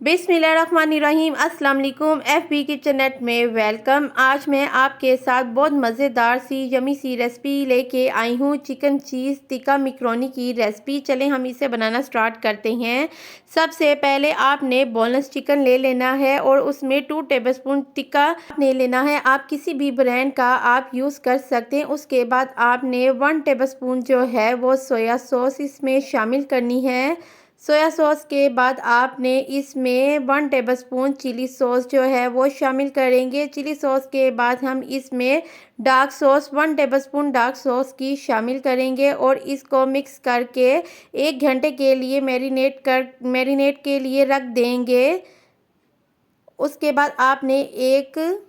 बिस्मिल्लाहिर्रहमानिर्रहीम। अस्सलाम वालेकुम। FB किचन नेट में वेलकम। आज मैं आपके साथ बहुत मज़ेदार सी यमी सी रेसिपी लेके आई हूँ। चिकन चीज़ टिक्का मैकरोनी की रेसिपी। चलें हम इसे बनाना स्टार्ट करते हैं। सबसे पहले आपने बोनलेस चिकन ले लेना है और उसमें 2 टेबलस्पून टिक्का ले लेना है। आप किसी भी ब्रांड का आप यूज़ कर सकते हैं। उसके बाद आपने 1 टेबलस्पून जो है वो सोया सॉस इसमें शामिल करनी है। सोया सॉस के बाद आपने इसमें 1 टेबलस्पून चिली सॉस जो है वो शामिल करेंगे। चिली सॉस के बाद हम इसमें dark sauce 1 tablespoon dark sauce की शामिल करेंगे और इसको मिक्स करके 1 घंटे के लिए मैरिनेट के लिए रख देंगे। उसके बाद आपने एक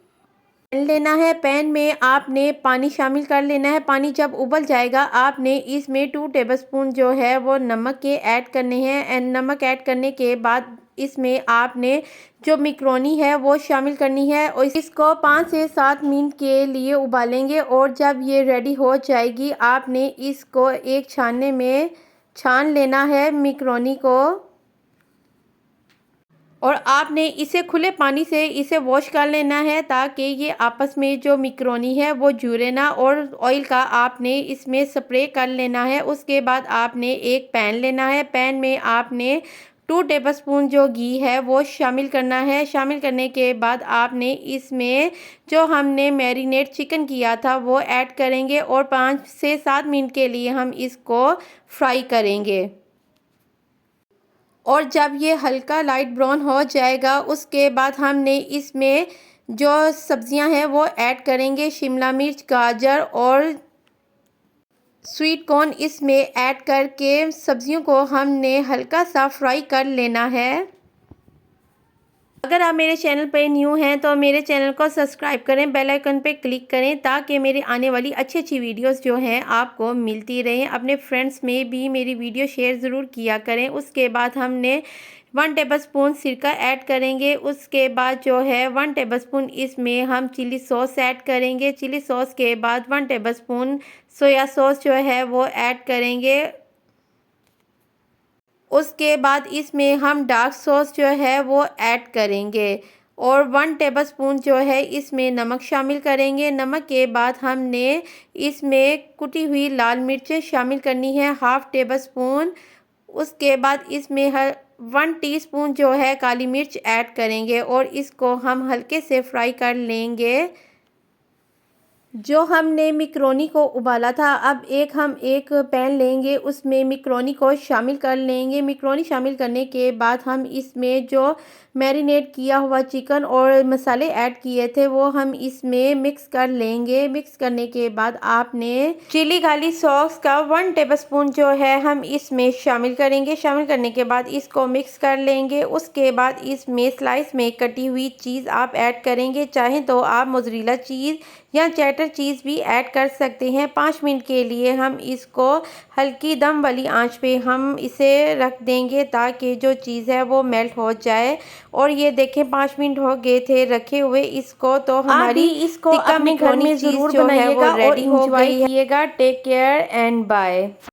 पैन लेना है। पैन में आपने पानी शामिल कर लेना है। पानी जब उबल जाएगा आपने इसमें 2 टेबलस्पून जो है वो नमक के ऐड करने हैं। एंड नमक ऐड करने के बाद इसमें आपने जो मैकरोनी है वो शामिल करनी है और इसको 5 से 7 मिनट के लिए उबालेंगे। और जब ये रेडी हो जाएगी आपने इसको एक छानने में छान लेना है मैकरोनी को, और आपने इसे खुले पानी से इसे वॉश कर लेना है ताकि ये आपस में जो मैकरोनी है वो जुड़े ना, और ऑयल का आपने इसमें स्प्रे कर लेना है। उसके बाद आपने एक पैन लेना है। पैन में आपने 2 टेबलस्पून जो घी है वो शामिल करना है। शामिल करने के बाद आपने इसमें जो हमने मैरिनेट चिकन किया था वो ऐड करेंगे और 5 से 7 मिनट के लिए हम इसको फ्राई करेंगे। और जब ये हल्का लाइट ब्राउन हो जाएगा उसके बाद हमने इसमें जो सब्जियां हैं वो ऐड करेंगे। शिमला मिर्च, गाजर और स्वीट कॉर्न इसमें ऐड करके सब्जियों को हमने हल्का सा फ्राई कर लेना है। अगर आप मेरे चैनल पर न्यू हैं तो मेरे चैनल को सब्सक्राइब करें, बेल आइकन पे क्लिक करें ताकि मेरे आने वाली अच्छी अच्छी वीडियोस जो हैं आपको मिलती रहें। अपने फ्रेंड्स में भी मेरी वीडियो शेयर ज़रूर किया करें। उसके बाद हमने 1 टेबलस्पून सिरका ऐड करेंगे। उसके बाद जो है 1 टेबलस्पून इसमें हम चिली सॉस ऐड करेंगे। चिली सॉस के बाद 1 टेबलस्पून सोया सॉस जो है वो ऐड करेंगे। उसके बाद इसमें हम डार्क सॉस जो है वो ऐड करेंगे और 1 टेबलस्पून जो है इसमें नमक शामिल करेंगे। नमक के बाद हमने इसमें कुटी हुई लाल मिर्चें शामिल करनी है, 1/2 टेबलस्पून। उसके बाद इसमें 1 टीस्पून जो है काली मिर्च ऐड करेंगे और इसको हम हल्के से फ्राई कर लेंगे। जो हमने मैकरोनी को उबाला था, अब हम एक पैन लेंगे, उसमें मैकरोनी को शामिल कर लेंगे। मैकरोनी शामिल करने के बाद हम इसमें जो मैरिनेट किया हुआ चिकन और मसाले ऐड किए थे वो हम इसमें मिक्स कर लेंगे। मिक्स करने के बाद आपने चिली गार्लिक सॉस का 1 टेबलस्पून जो है हम इसमें शामिल करेंगे। शामिल करने के बाद इसको मिक्स कर लेंगे। उसके बाद इसमें स्लाइस में कटी हुई चीज़ आप ऐड करेंगे। चाहें तो आप मोज़रेला चीज़ या चेडर चीज़ भी ऐड कर सकते हैं। 5 मिनट के लिए हम इसको हल्की दम वाली आंच पे हम इसे रख देंगे ताकि जो चीज़ है वो मेल्ट हो जाए। और ये देखें 5 मिनट हो गए थे रखे हुए इसको, तो हमारी इसको अपने घर में ज़रूर जो है वो बनाइएगा और रेडी हो एंजॉय गई है। Take care and bye.